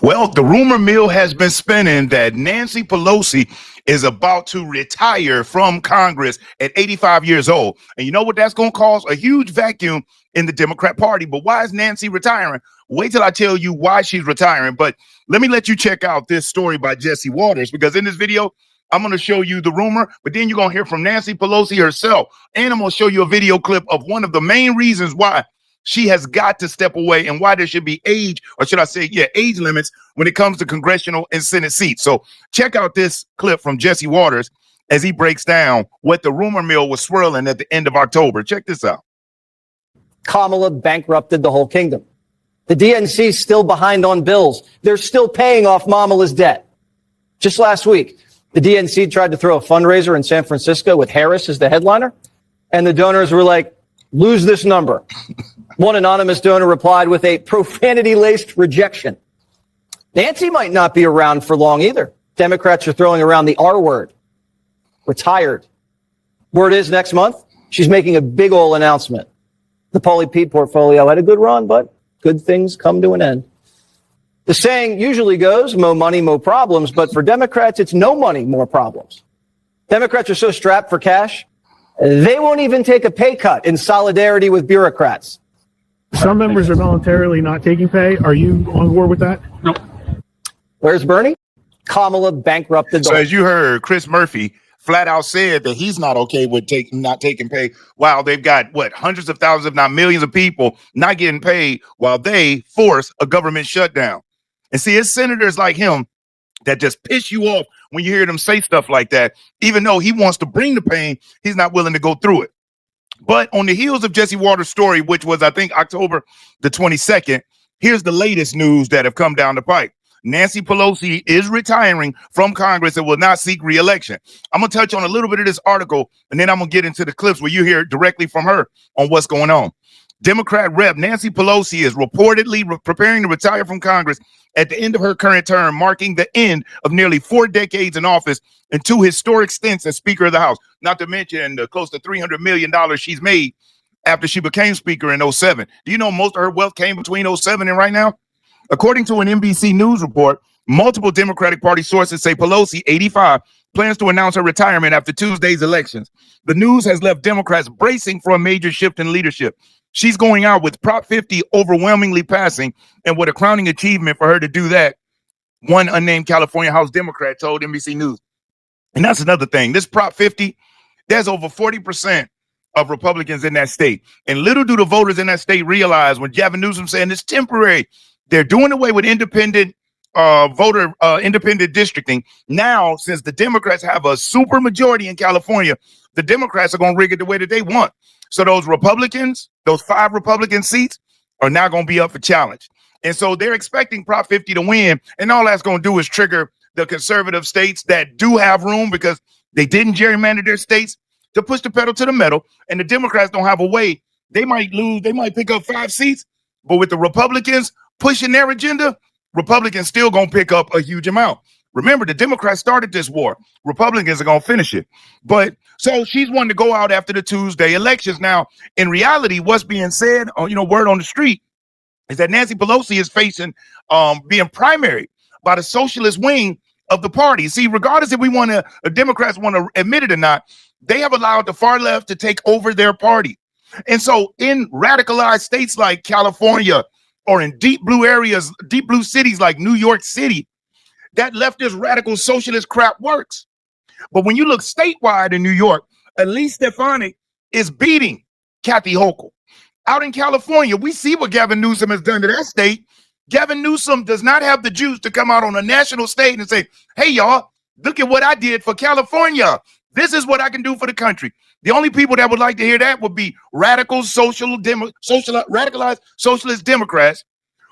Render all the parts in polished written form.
Well, the rumor mill has been spinning that Nancy Pelosi is about to retire from Congress at 85 years old. And you know what that's going to cause? A huge vacuum in the Democrat Party. But why is Nancy retiring? Wait till I tell you why she's retiring. But let me let you check out this story by Jesse Waters, because in this video, I'm going to show you the rumor, but then you're going to hear from Nancy Pelosi herself. And I'm going to show you a video clip of one of the main reasons why she has got to step away and why there should be age limits when it comes to congressional and Senate seats. So check out this clip from Jesse Waters as he breaks down what the rumor mill was swirling at the end of October. Check this out. Kamala bankrupted the whole kingdom. The DNC is still behind on bills. They're still paying off Kamala's debt. Just last week, the DNC tried to throw a fundraiser in San Francisco with Harris as the headliner, and the donors were like, lose this number. One anonymous donor replied with a profanity-laced rejection. Nancy might not be around for long either. Democrats are throwing around the R word, retired. Word is next month, she's making a big ol' announcement. The Pauly P portfolio had a good run, but good things come to an end. The saying usually goes, mo money, mo problems, but for Democrats, it's no money, more problems. Democrats are so strapped for cash, they won't even take a pay cut in solidarity with bureaucrats. Some members are voluntarily not taking pay. Are you on board with that? No. Where's Bernie? Kamala bankrupted. So as you heard, Chris Murphy flat out said that he's not okay with not taking pay while they've got hundreds of thousands, if not millions of people not getting paid while they force a government shutdown. And see, it's senators like him that just piss you off when you hear them say stuff like that. Even though he wants to bring the pain, he's not willing to go through it. But on the heels of Jesse Waters' story, which was, I think, October the 22nd, here's the latest news that have come down the pike. Nancy Pelosi is retiring from Congress and will not seek re-election. I'm going to touch on a little bit of this article, and then I'm going to get into the clips where you hear directly from her on what's going on. Democrat Rep. Nancy Pelosi is reportedly preparing to retire from Congress at the end of her current term, marking the end of nearly 4 decades in office and 2 historic stints as Speaker of the House, not to mention the close to $300 million she's made after she became Speaker in 2007. Do you know most of her wealth came between 2007 and right now? According to an NBC News report, multiple Democratic Party sources say Pelosi, 85, plans to announce her retirement after Tuesday's elections. The news has left Democrats bracing for a major shift in leadership. She's going out with Prop 50 overwhelmingly passing, and what a crowning achievement for her to do that, one unnamed California House Democrat told NBC News. And that's another thing. This Prop 50, there's over 40% of Republicans in that state. And little do the voters in that state realize when Gavin Newsom saying it's temporary, they're doing away with independent independent districting. Now, since the Democrats have a super majority in California, the Democrats are going to rig it the way that they want. So those Republicans, those 5 Republican seats are now going to be up for challenge. And so they're expecting Prop 50 to win. And all that's going to do is trigger the conservative states that do have room because they didn't gerrymander their states to push the pedal to the metal. And the Democrats don't have a way. They might lose. They might pick up 5 seats. But with the Republicans pushing their agenda, Republicans still going to pick up a huge amount. Remember, the Democrats started this war. Republicans are going to finish it. But so she's wanting to go out after the Tuesday elections. Now, in reality, what's being said, word on the street, is that Nancy Pelosi is facing being primaried by the socialist wing of the party. See, regardless if the Democrats want to admit it or not, they have allowed the far left to take over their party. And so in radicalized states like California or in deep blue areas, deep blue cities like New York City, that leftist radical socialist crap works. But when you look statewide in New York, Elise Stefanik is beating Kathy Hochul. Out in California, we see what Gavin Newsom has done to that state. Gavin Newsom does not have the juice to come out on a national stage and say, hey, y'all, look at what I did for California. This is what I can do for the country. The only people that would like to hear that would be radical radicalized socialist Democrats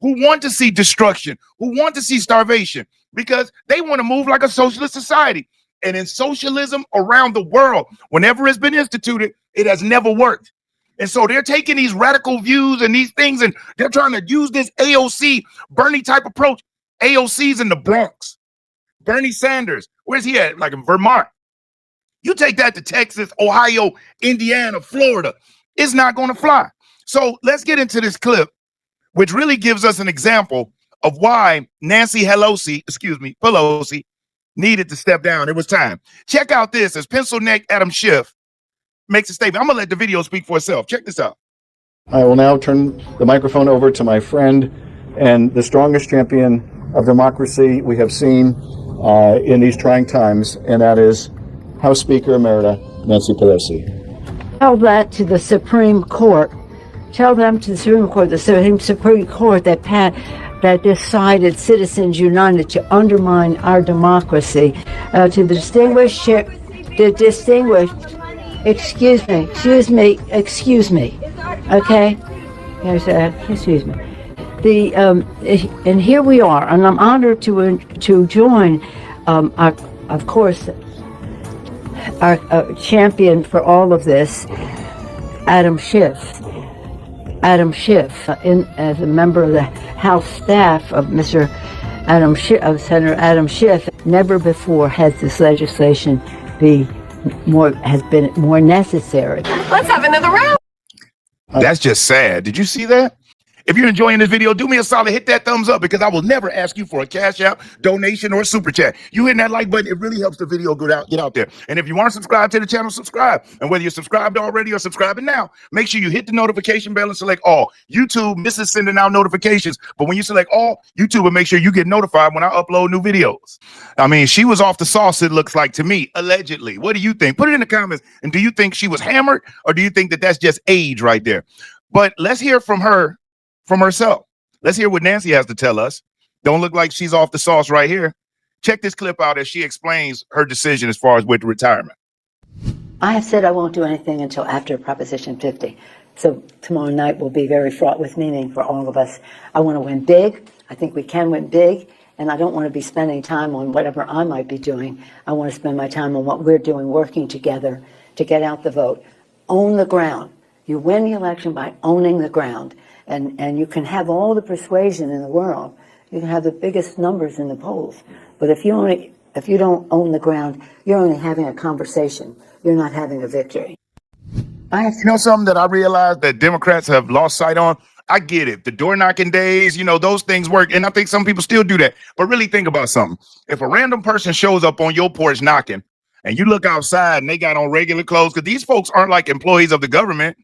who want to see destruction, who want to see starvation, because they want to move like a socialist society. And in socialism around the world, whenever it's been instituted, it has never worked. And so they're taking these radical views and these things, and they're trying to use this AOC, Bernie type approach. AOC's in the Bronx. Bernie Sanders, where's he at? Like in Vermont. You take that to Texas, Ohio, Indiana, Florida, it's not going to fly. So let's get into this clip, which really gives us an example of why Nancy Pelosi needed to step down. It was time. Check out this as pencil neck Adam Schiff makes a statement. I'm going to let the video speak for itself. Check this out. I will now turn the microphone over to my friend and the strongest champion of democracy we have seen in these trying times, and that is House Speaker Emerita Nancy Pelosi. Tell that to the Supreme Court. Tell them to the Supreme Court, the Supreme Court that decided Citizens United to undermine our democracy. To the distinguished, excuse me. Okay, excuse me. And here we are, and I'm honored to join, of course, our champion for all of this, Adam Schiff. As a member of the House staff of Senator Adam Schiff, never before has this legislation been more necessary. Let's have another round. That's just sad. Did you see that? If you're enjoying this video, do me a solid, hit that thumbs up, because I will never ask you for a cash app, donation, or a super chat. You hit that like button, it really helps the video get out there. And if you want to subscribe to the channel, subscribe. And whether you're subscribed already or subscribing now, make sure you hit the notification bell and select all. YouTube misses sending out notifications, but when you select all, YouTube will make sure you get notified when I upload new videos. I mean, she was off the sauce, it looks like to me, allegedly. What do you think? Put it in the comments. And do you think she was hammered, or do you think that that's just age right there? But let's hear from her. From herself. Let's hear what Nancy has to tell us. Don't look like she's off the sauce right here. Check this clip out as she explains her decision as far as with retirement. I have said I won't do anything until after Proposition 50. So tomorrow night will be very fraught with meaning for all of us. I want to win big. I think we can win big. And I don't want to be spending time on whatever I might be doing. I want to spend my time on what we're doing, working together to get out the vote. Own the ground. You win the election by owning the ground. And you can have all the persuasion in the world. You can have the biggest numbers in the polls. But if you don't own the ground, you're only having a conversation. You're not having a victory. You know something that I realized that Democrats have lost sight on? I get it. The door knocking days, those things work. And I think some people still do that. But really think about something. If a random person shows up on your porch knocking and you look outside and they got on regular clothes, because these folks aren't like employees of the government.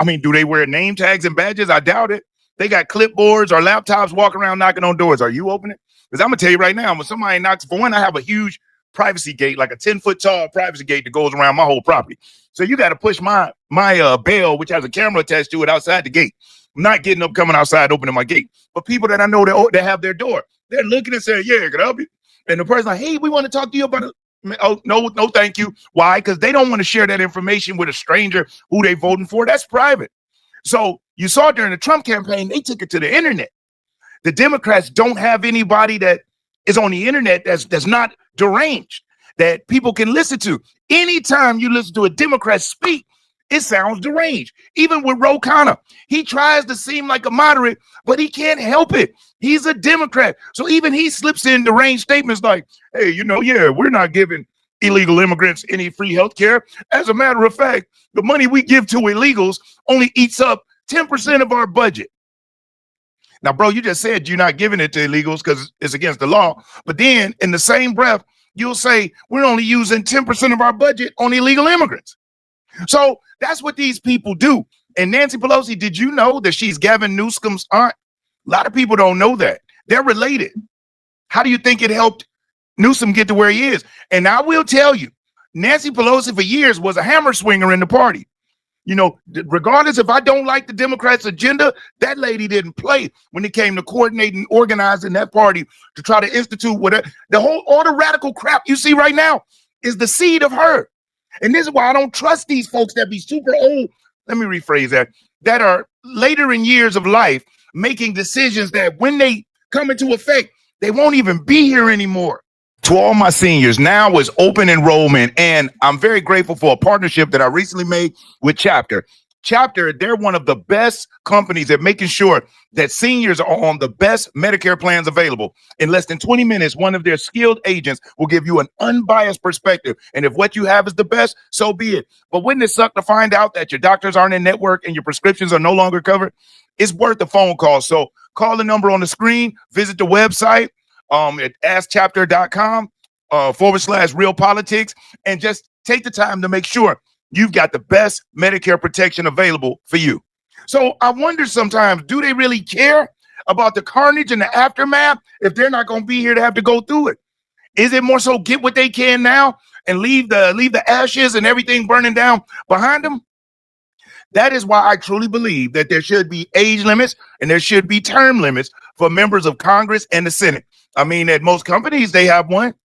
I mean, do they wear name tags and badges? I doubt it. They got clipboards or laptops walking around knocking on doors. Are you opening? Because I'm going to tell you right now, when somebody knocks, for one, I have a huge privacy gate, like a 10-foot tall privacy gate that goes around my whole property. So you got to push my bell, which has a camera attached to it, outside the gate. I'm not getting up, coming outside, opening my gate. But people that I know that have their door, they're looking and saying, yeah, can I help you? And the person's like, hey, we want to talk to you about it. Oh, no, thank you. Why? Because they don't want to share that information with a stranger who they voting for. That's private. So you saw during the Trump campaign, they took it to the internet. The Democrats don't have anybody that is on the internet that's not deranged, that people can listen to. Anytime you listen to a Democrat speak, it sounds deranged. Even with Ro Khanna, he tries to seem like a moderate, but he can't help it. He's a Democrat. So even he slips in deranged statements like, hey, we're not giving illegal immigrants any free health care. As a matter of fact, the money we give to illegals only eats up 10% of our budget. Now, bro, you just said you're not giving it to illegals because it's against the law. But then in the same breath, you'll say we're only using 10% of our budget on illegal immigrants. So that's what these people do. And Nancy Pelosi, did you know that she's Gavin Newsom's aunt? A lot of people don't know that. They're related. How do you think it helped Newsom get to where he is? And I will tell you, Nancy Pelosi for years was a hammer swinger in the party. Regardless if I don't like the Democrats' agenda, that lady didn't play when it came to coordinating, organizing that party to try to institute all the radical crap you see right now is the seed of her. And this is why I don't trust these folks that be super old. Let me rephrase that are later in years of life making decisions that when they come into effect, they won't even be here anymore. To all my seniors, now is open enrollment, and I'm very grateful for a partnership that I recently made with Chapter. Chapter, they're one of the best companies at making sure that seniors are on the best Medicare plans available. In less than 20 minutes, one of their skilled agents will give you an unbiased perspective. And if what you have is the best, so be it. But wouldn't it suck to find out that your doctors aren't in network and your prescriptions are no longer covered? It's worth a phone call. So call the number on the screen, visit the website at askchapter.com /real politics, and just take the time to make sure you've got the best Medicare protection available for you. So I wonder sometimes, do they really care about the carnage and the aftermath if they're not going to be here to have to go through it? Is it more so get what they can now and leave the ashes and everything burning down behind them? That is why I truly believe that there should be age limits and there should be term limits for members of Congress and the Senate. I mean, at most companies, they have one.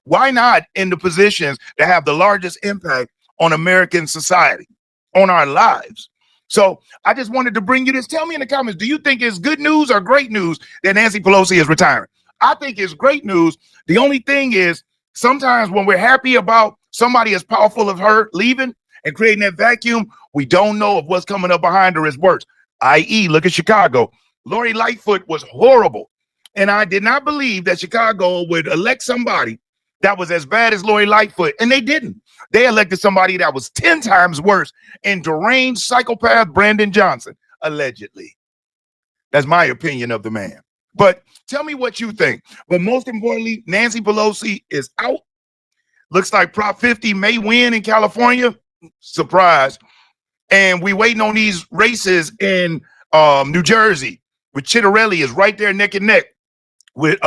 Why not in the positions that have the largest impact on American society, on our lives? So I just wanted to bring you this. Tell me in the comments, do you think it's good news or great news that Nancy Pelosi is retiring? I think it's great news. The only thing is, sometimes when we're happy about somebody as powerful as her leaving and creating that vacuum, we don't know if what's coming up behind her is worse. I.e., look at Chicago. Lori Lightfoot was horrible. And I did not believe that Chicago would elect somebody that was as bad as Lori Lightfoot. And they didn't. They elected somebody that was 10 times worse in deranged psychopath Brandon Johnson, allegedly. That's my opinion of the man. But tell me what you think. But most importantly, Nancy Pelosi is out. Looks like Prop 50 may win in California. Surprise. And we waiting on these races in New Jersey, with Chitterelli is right there neck and neck with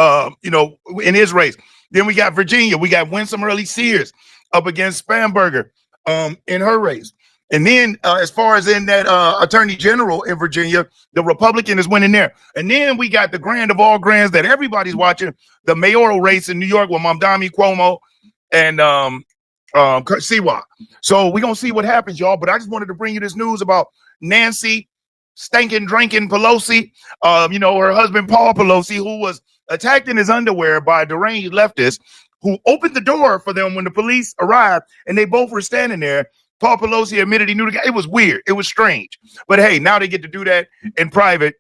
in his race. Then we got Virginia. We got Winsome Early Sears up against Spamberger in her race. And then as far as in that attorney general in Virginia, the Republican is winning there. And then we got the grand of all grands that everybody's watching, the mayoral race in New York with Mamdani Cuomo and Siwa. So we're going to see what happens, y'all. But I just wanted to bring you this news about Nancy stinking, drinking Pelosi, her husband, Paul Pelosi, who was attacked in his underwear by a deranged leftist who opened the door for them when the police arrived, and they both were standing there. Paul Pelosi admitted he knew the guy. It was weird. It was strange. But hey, now they get to do that in private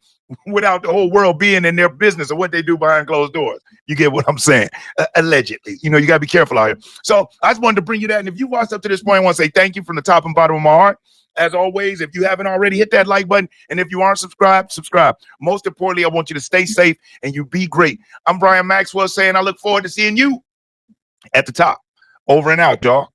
without the whole world being in their business of what they do behind closed doors. You get what I'm saying? Allegedly. You got to be careful out here. So I just wanted to bring you that. And if you watched up to this point, I want to say thank you from the top and bottom of my heart. As always, if you haven't already, hit that like button. And if you aren't subscribed, subscribe. Most importantly, I want you to stay safe and you be great. I'm Brian Maxwell saying I look forward to seeing you at the top. Over and out, y'all.